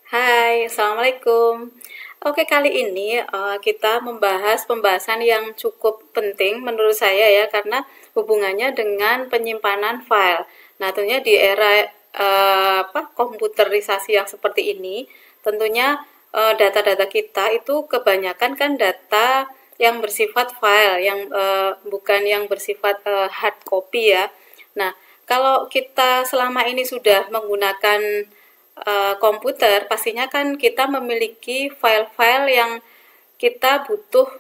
Hai, Assalamualaikum. Oke, kali ini kita membahas pembahasan yang cukup penting menurut saya ya, karena hubungannya dengan penyimpanan file. Nah, tentunya di era komputerisasi yang seperti ini, tentunya data-data kita itu kebanyakan kan data yang bersifat file, yang bukan yang bersifat hard copy ya. Nah, kalau kita selama ini sudah menggunakan komputer, pastinya kan kita memiliki file-file yang kita butuh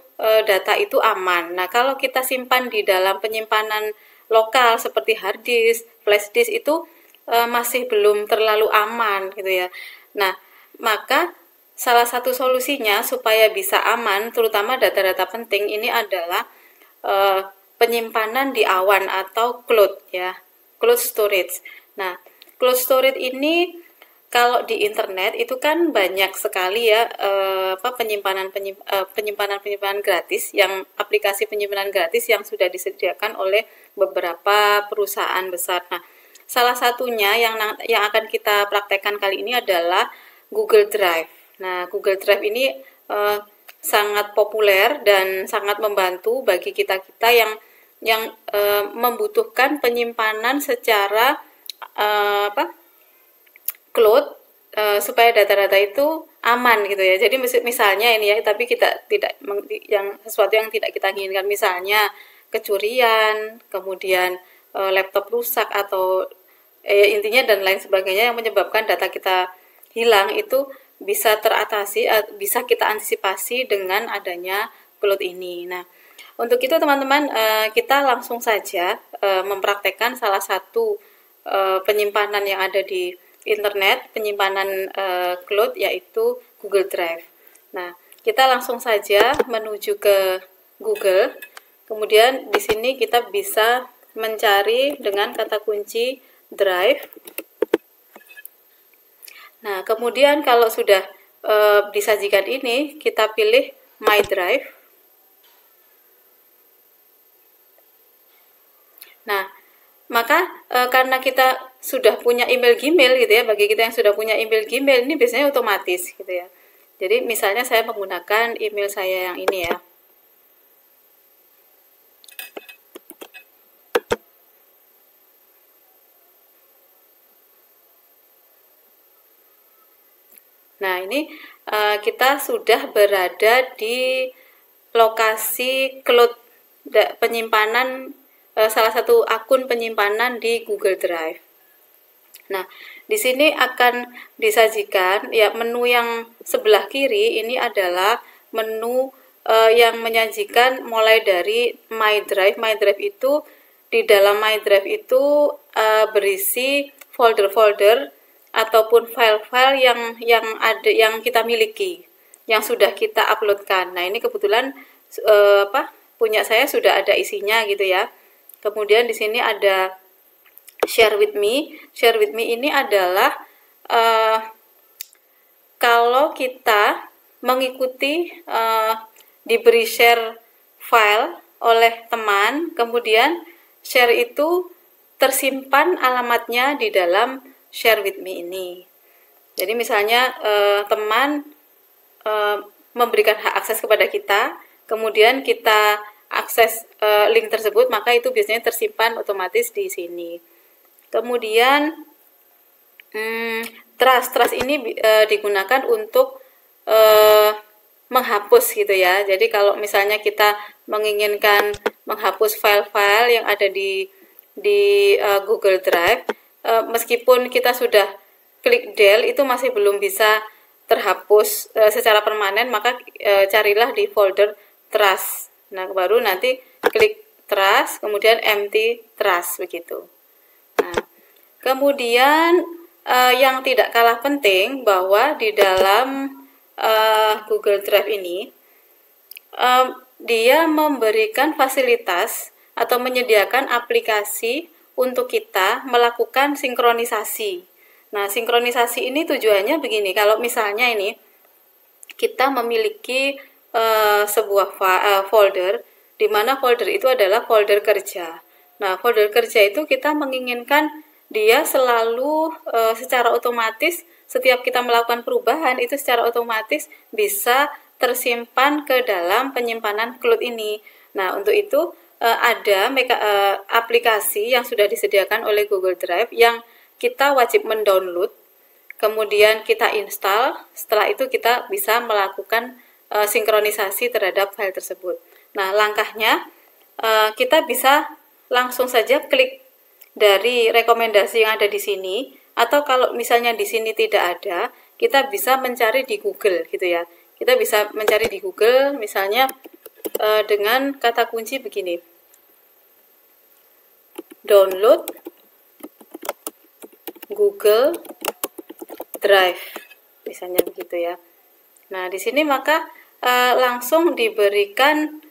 data itu aman. Nah, kalau kita simpan di dalam penyimpanan lokal seperti hard disk, flash disk itu masih belum terlalu aman gitu ya. Nah, maka salah satu solusinya supaya bisa aman, terutama data-data penting ini adalah uh, penyimpanan di awan atau cloud ya, cloud storage. Nah, cloud storage ini kalau di internet itu kan banyak sekali ya penyimpanan gratis, yang aplikasi penyimpanan gratis yang sudah disediakan oleh beberapa perusahaan besar. Nah, salah satunya yang akan kita praktekkan kali ini adalah Google Drive. Nah, Google Drive ini sangat populer dan sangat membantu bagi kita-kita yang membutuhkan penyimpanan secara cloud, supaya data-data itu aman gitu ya. Jadi misalnya ini ya, tapi kita tidak yang sesuatu yang tidak kita inginkan, misalnya kecurian, kemudian laptop rusak atau intinya dan lain sebagainya yang menyebabkan data kita hilang, itu bisa teratasi, bisa kita antisipasi dengan adanya cloud ini. Nah, untuk itu teman-teman, kita langsung saja mempraktekkan salah satu penyimpanan yang ada di internet, penyimpanan cloud, yaitu Google Drive. Nah, kita langsung saja menuju ke Google. Kemudian di sini kita bisa mencari dengan kata kunci Drive. Nah, kemudian kalau sudah disajikan ini, kita pilih My Drive. Nah, maka karena kita sudah punya email Gmail gitu ya, bagi kita yang sudah punya email Gmail ini biasanya otomatis gitu ya. Jadi misalnya saya menggunakan email saya yang ini ya. Nah, ini kita sudah berada di lokasi cloud penyimpanan, salah satu akun penyimpanan di Google Drive. Nah, di sini akan disajikan ya, menu yang sebelah kiri ini adalah menu yang menyajikan mulai dari My Drive. My Drive itu, di dalam My Drive itu berisi folder-folder ataupun file-file yang kita miliki, yang sudah kita uploadkan. Nah, ini kebetulan punya saya sudah ada isinya gitu ya. Kemudian di sini ada share with me. Share with me ini adalah kalau kita mengikuti diberi share file oleh teman, kemudian share itu tersimpan alamatnya di dalam share with me ini. Jadi misalnya teman memberikan hak akses kepada kita, kemudian kita akses link tersebut, maka itu biasanya tersimpan otomatis di sini. Kemudian trust ini digunakan untuk menghapus gitu ya. Jadi kalau misalnya kita menginginkan menghapus file-file yang ada di Google Drive, meskipun kita sudah klik del, itu masih belum bisa terhapus secara permanen, maka carilah di folder trust. Nah, baru nanti klik trust, kemudian empty trust begitu. Nah, kemudian yang tidak kalah penting bahwa di dalam Google Drive ini dia memberikan fasilitas atau menyediakan aplikasi untuk kita melakukan sinkronisasi. Nah, sinkronisasi ini tujuannya begini, kalau misalnya ini kita memiliki sebuah folder, di mana folder itu adalah folder kerja. Nah, folder kerja itu kita menginginkan dia selalu secara otomatis setiap kita melakukan perubahan itu secara otomatis bisa tersimpan ke dalam penyimpanan cloud ini. Nah, untuk itu ada aplikasi yang sudah disediakan oleh Google Drive yang kita wajib mendownload, kemudian kita install, setelah itu kita bisa melakukan sinkronisasi terhadap file tersebut. Nah, langkahnya kita bisa langsung saja klik dari rekomendasi yang ada di sini, atau kalau misalnya di sini tidak ada, kita bisa mencari di Google gitu ya. Kita bisa mencari di Google misalnya dengan kata kunci begini. Download Google Drive. Misalnya begitu ya. Nah, di sini maka langsung diberikan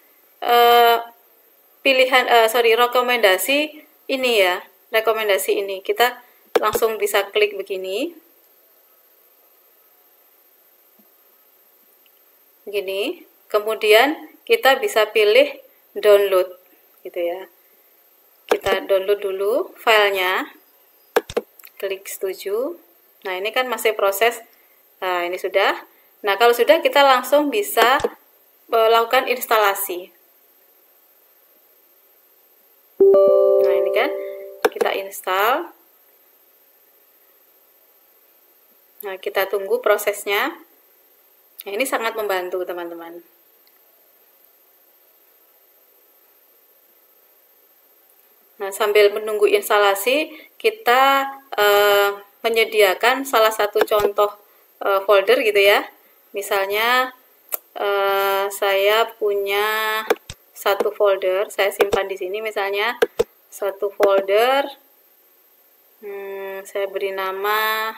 rekomendasi ini ya. Rekomendasi ini kita langsung bisa klik begini. Kemudian kita bisa pilih download gitu ya. Kita download dulu filenya, klik setuju. Nah, ini kan masih proses. Nah, ini sudah. Nah, kalau sudah kita langsung bisa melakukan instalasi. Nah, ini kan kita install. Nah, kita tunggu prosesnya. Nah, ini sangat membantu teman-teman. Nah, sambil menunggu instalasi, kita menyediakan salah satu contoh folder gitu ya. Misalnya saya punya satu folder, saya simpan di sini misalnya satu folder, saya beri nama,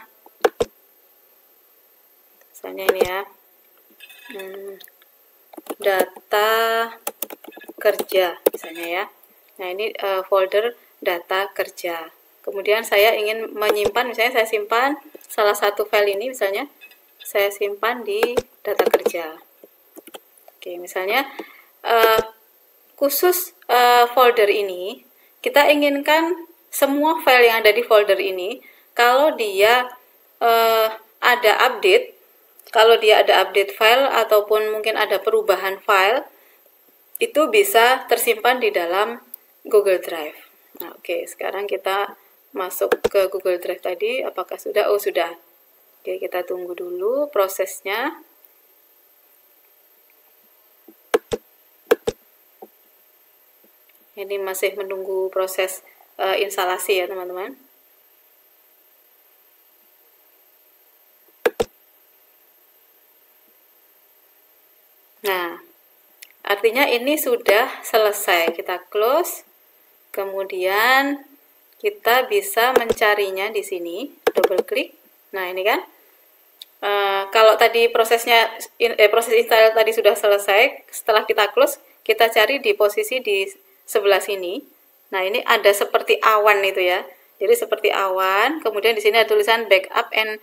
misalnya ini ya, data kerja misalnya ya. Nah, ini folder data kerja. Kemudian saya ingin menyimpan, misalnya saya simpan salah satu file ini, misalnya saya simpan di data kerja. Oke, misalnya khusus folder ini, kita inginkan semua file yang ada di folder ini, kalau dia ada update, file ataupun mungkin ada perubahan file, itu bisa tersimpan di dalam Google Drive. Nah, oke, sekarang kita masuk ke Google Drive tadi. Apakah sudah? Oh, sudah. Oke, kita tunggu dulu prosesnya. Ini masih menunggu proses instalasi ya, teman-teman. Nah, artinya ini sudah selesai. Kita close. Kemudian kita bisa mencarinya di sini, double klik. Nah, ini kan kalau tadi proses install tadi sudah selesai, setelah kita close, kita cari di posisi di sebelah sini. Nah, ini ada seperti awan itu ya. Jadi seperti awan, kemudian di sini ada tulisan backup and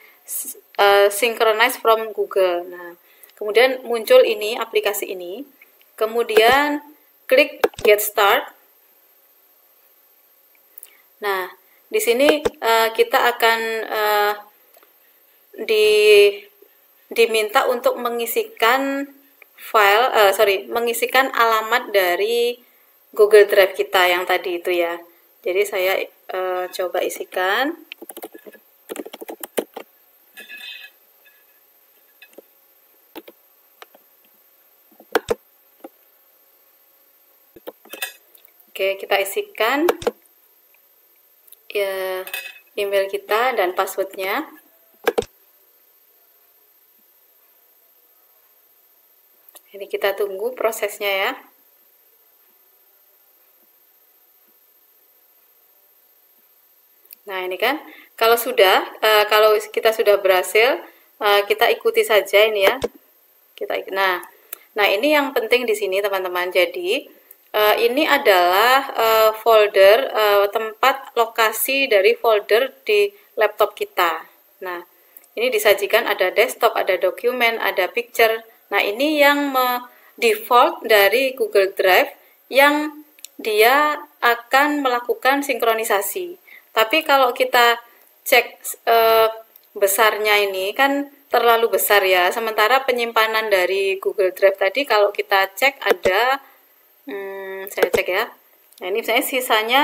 synchronize from Google. Nah, kemudian muncul ini aplikasi ini. Kemudian klik get start. Nah, di sini kita akan diminta untuk mengisikan mengisikan alamat dari Google Drive kita yang tadi itu ya. Jadi saya coba isikan. Oke, kita isikan ya email kita dan passwordnya. Ini kita tunggu prosesnya ya. Nah, ini kan kalau kita sudah berhasil, kita ikuti saja ini ya. Nah, ini yang penting di sini teman-teman. Jadi ini adalah folder tempat lokasi dari folder di laptop kita. Nah, ini disajikan ada desktop, ada dokumen, ada picture. Nah, ini yang default dari Google Drive yang dia akan melakukan sinkronisasi. Tapi kalau kita cek besarnya ini kan terlalu besar ya. Sementara penyimpanan dari Google Drive tadi kalau kita cek ada, saya cek ya. Nah ini misalnya sisanya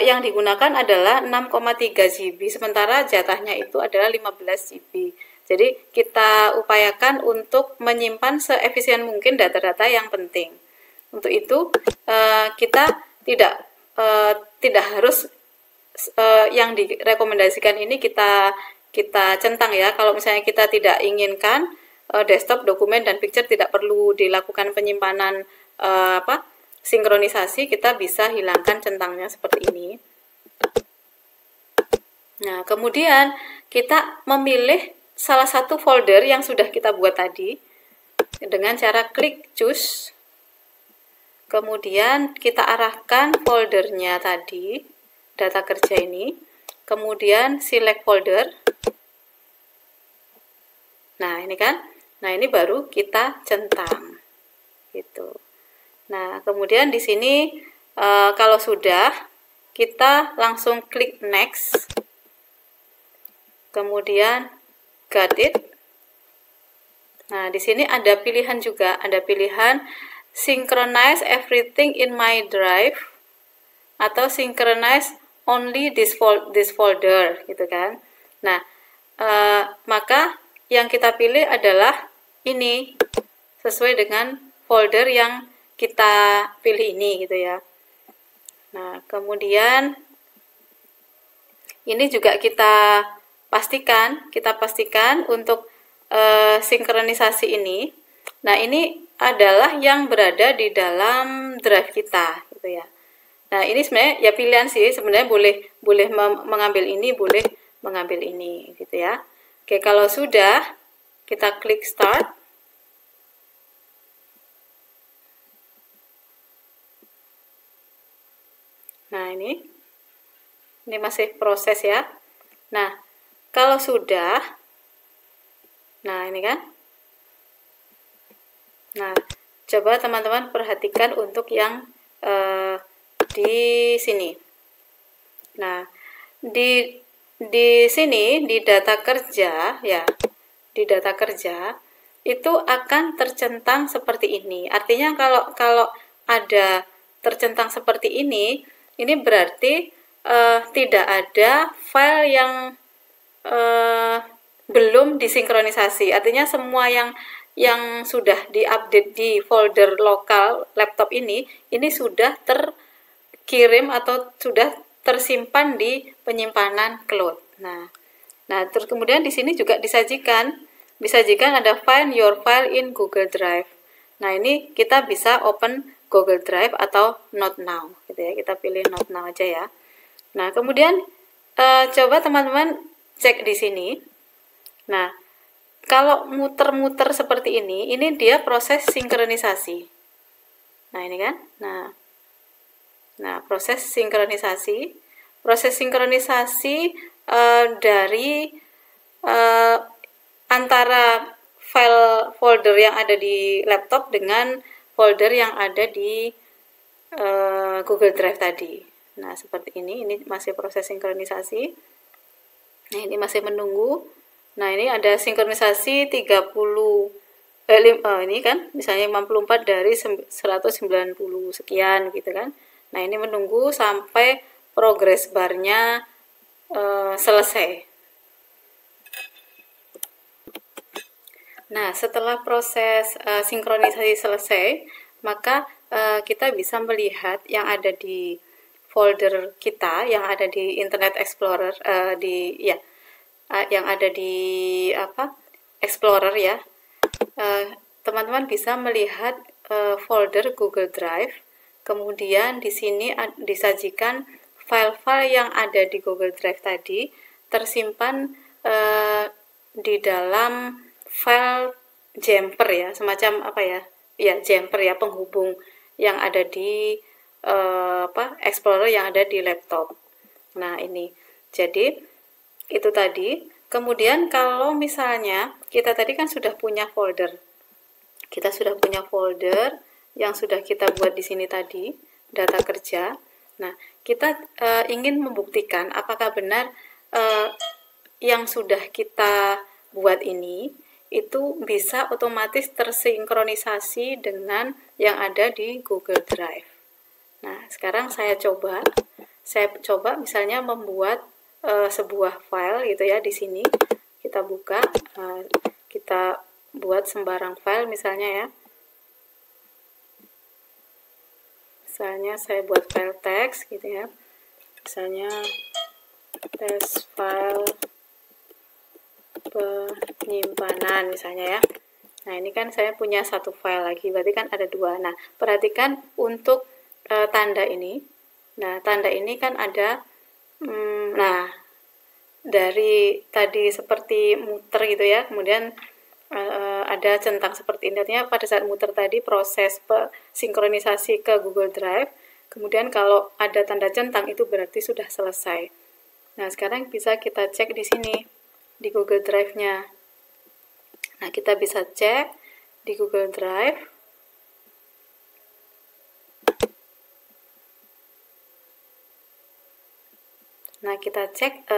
yang digunakan adalah 6,3 GB, sementara jatahnya itu adalah 15 GB. Jadi kita upayakan untuk menyimpan seefisien mungkin data-data yang penting. Untuk itu kita tidak harus yang direkomendasikan ini kita centang ya. Kalau misalnya kita tidak inginkan desktop, dokumen, dan picture tidak perlu dilakukan penyimpanan sinkronisasi, kita bisa hilangkan centangnya seperti ini. Nah, kemudian kita memilih salah satu folder yang sudah kita buat tadi dengan cara klik choose. Kemudian kita arahkan foldernya tadi, data kerja ini. Kemudian select folder. Nah, ini kan. Nah, ini baru kita centang. Gitu. Nah, kemudian di sini kalau sudah, kita langsung klik next. Kemudian got it. Nah, di sini ada pilihan juga, ada pilihan synchronize everything in my drive atau synchronize only this folder, gitu kan. Nah, maka yang kita pilih adalah ini, sesuai dengan folder yang kita pilih ini, gitu ya. Nah, kemudian ini juga kita pastikan untuk sinkronisasi ini. Nah, ini adalah yang berada di dalam drive kita, gitu ya. Nah, ini sebenarnya ya pilihan sih, sebenarnya boleh mengambil ini, boleh mengambil ini, gitu ya. Oke, kalau sudah, kita klik start. Nah, ini masih proses ya. Nah, kalau sudah, nah ini kan. Nah, coba teman-teman perhatikan untuk yang di sini. Nah, di sini di data kerja ya, di data kerja itu akan tercentang seperti ini. Artinya kalau ada tercentang seperti ini berarti tidak ada file yang belum disinkronisasi. Artinya semua yang sudah diupdate di folder lokal laptop ini sudah terkirim atau sudah tersimpan di penyimpanan cloud. Nah, terus kemudian di sini juga disajikan ada find your file in Google Drive. Nah, ini kita bisa open Google Drive atau not now, gitu ya. Kita pilih not now aja ya. Nah, kemudian coba teman-teman cek di sini. Nah, kalau muter-muter seperti ini dia proses sinkronisasi. Nah, ini kan. Nah, proses sinkronisasi dari antara file folder yang ada di laptop dengan folder yang ada di Google Drive tadi. Nah, seperti ini masih proses sinkronisasi. Nah, ini masih menunggu. Nah, ini ada sinkronisasi 30 ini kan misalnya 54 dari 190 sekian, gitu kan. Nah, ini menunggu sampai progress barnya selesai. Nah, setelah proses sinkronisasi selesai, maka kita bisa melihat yang ada di folder kita, yang ada di Internet Explorer, yang ada di Explorer ya. Teman-teman bisa melihat folder Google Drive. Kemudian di sini disajikan file-file yang ada di Google Drive tadi tersimpan di dalam file jumper ya, semacam jumper ya, penghubung yang ada di Explorer yang ada di laptop. Nah, ini jadi itu tadi. Kemudian kalau misalnya kita tadi kan sudah punya folder, yang sudah kita buat di sini tadi, data kerja. Nah, kita ingin membuktikan apakah benar yang sudah kita buat ini itu bisa otomatis tersinkronisasi dengan yang ada di Google Drive. Nah, sekarang saya coba misalnya membuat sebuah file gitu ya. Di sini kita buka, kita buat sembarang file misalnya ya. Misalnya saya buat file teks gitu ya. Misalnya test file penyimpanan misalnya ya. Nah, ini kan saya punya satu file lagi, berarti kan ada dua. Nah, perhatikan untuk tanda ini. Nah, tanda ini kan ada, nah, dari tadi seperti muter gitu ya, kemudian ada centang seperti ini. Artinya pada saat muter tadi proses sinkronisasi ke Google Drive, kemudian kalau ada tanda centang itu berarti sudah selesai. Nah, sekarang bisa kita cek di sini, di Google Drive-nya. Nah, kita bisa cek di Google Drive. Nah, kita cek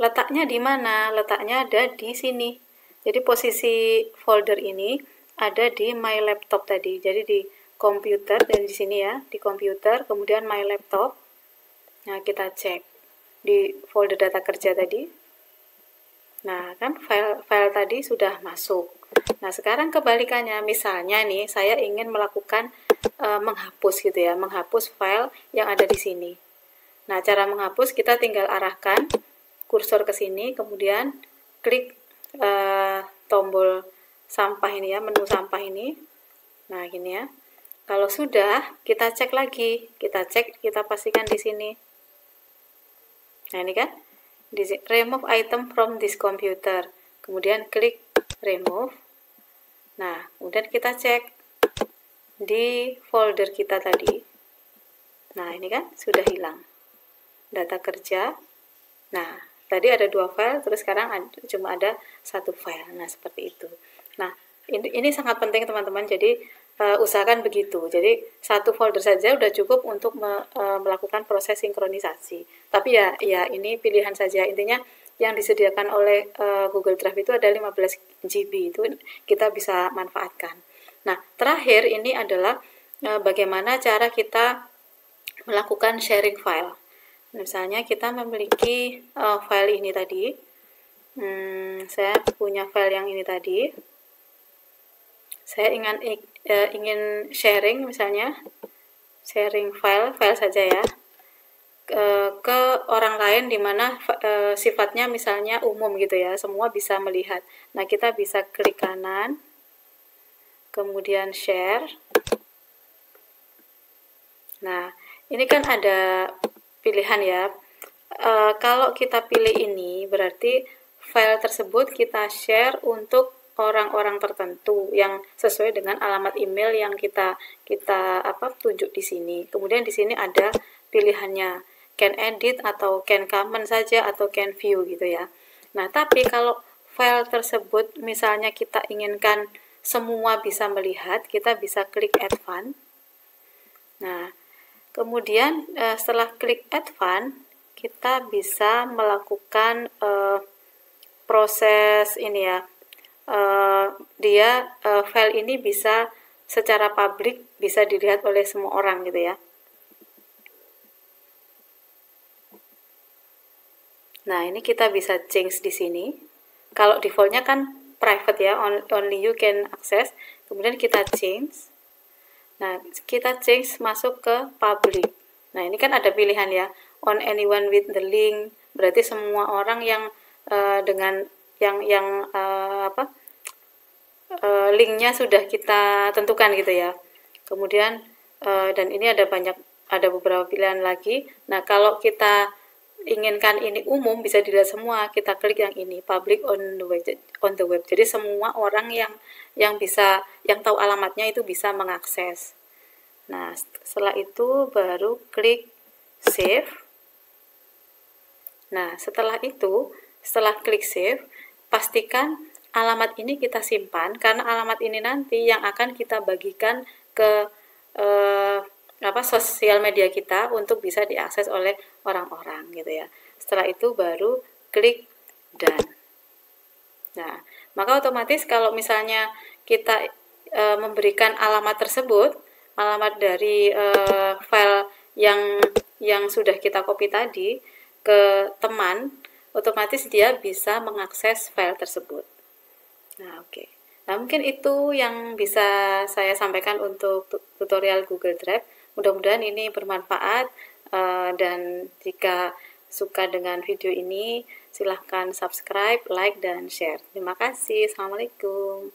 letaknya di mana? Letaknya ada di sini. Jadi posisi folder ini ada di My Laptop tadi. Jadi di komputer, dan di sini ya, di komputer, kemudian My Laptop. Nah, kita cek di folder data kerja tadi. Nah, kan file tadi sudah masuk. Nah, sekarang kebalikannya, misalnya nih, saya ingin melakukan menghapus gitu ya, menghapus file yang ada di sini. Nah, cara menghapus kita tinggal arahkan kursor ke sini, kemudian klik tombol sampah ini ya, menu sampah ini. Nah, gini ya. Kalau sudah, kita cek lagi, kita pastikan di sini. Nah, ini kan. Remove item from this computer, kemudian klik remove. Nah, kemudian kita cek di folder kita tadi. Nah, ini kan sudah hilang data kerja. Nah, tadi ada dua file, terus sekarang cuma ada satu file. Nah, seperti itu. Nah, ini sangat penting teman-teman, jadi usahakan begitu. Jadi satu folder saja udah cukup untuk melakukan proses sinkronisasi. Tapi ya ini pilihan saja. Intinya yang disediakan oleh Google Drive itu ada 15 GB, itu kita bisa manfaatkan. Nah, terakhir ini adalah bagaimana cara kita melakukan sharing file. Misalnya kita memiliki file ini tadi. Saya punya file yang ini tadi. Saya ingin sharing, misalnya sharing file saja ya, ke orang lain di mana sifatnya misalnya umum gitu ya, semua bisa melihat. Nah, kita bisa klik kanan, kemudian share. Nah, ini kan ada pilihan ya. Kalau kita pilih ini, berarti file tersebut kita share untuk orang-orang tertentu yang sesuai dengan alamat email yang kita tunjuk di sini. Kemudian di sini ada pilihannya, can edit atau can comment saja atau can view gitu ya. Nah, tapi kalau file tersebut misalnya kita inginkan semua bisa melihat, kita bisa klik advance. Nah, kemudian setelah klik advance, kita bisa melakukan proses ini ya. File ini bisa secara publik, bisa dilihat oleh semua orang gitu ya. Nah, ini kita bisa change di sini. Kalau defaultnya kan private ya, only you can access. Kemudian kita change. Nah, kita change masuk ke public. Nah, ini kan ada pilihan ya, on anyone with the link, berarti semua orang yang dengan linknya sudah kita tentukan gitu ya. Kemudian dan ini ada beberapa pilihan lagi. Nah, kalau kita inginkan ini umum, bisa dilihat semua, kita klik yang ini, public on the web. Jadi semua orang yang tahu alamatnya itu bisa mengakses. Nah, setelah itu baru klik save. Nah, setelah klik save, pastikan alamat ini kita simpan, karena alamat ini nanti yang akan kita bagikan ke sosial media kita untuk bisa diakses oleh orang-orang gitu ya. Setelah itu baru klik dan. Nah, maka otomatis kalau misalnya kita memberikan alamat tersebut, alamat dari file yang sudah kita copy tadi ke teman, otomatis dia bisa mengakses file tersebut. Nah, oke. Nah, mungkin itu yang bisa saya sampaikan untuk tutorial Google Drive. Mudah-mudahan ini bermanfaat, dan jika suka dengan video ini, silahkan subscribe, like, dan share. Terima kasih. Assalamualaikum.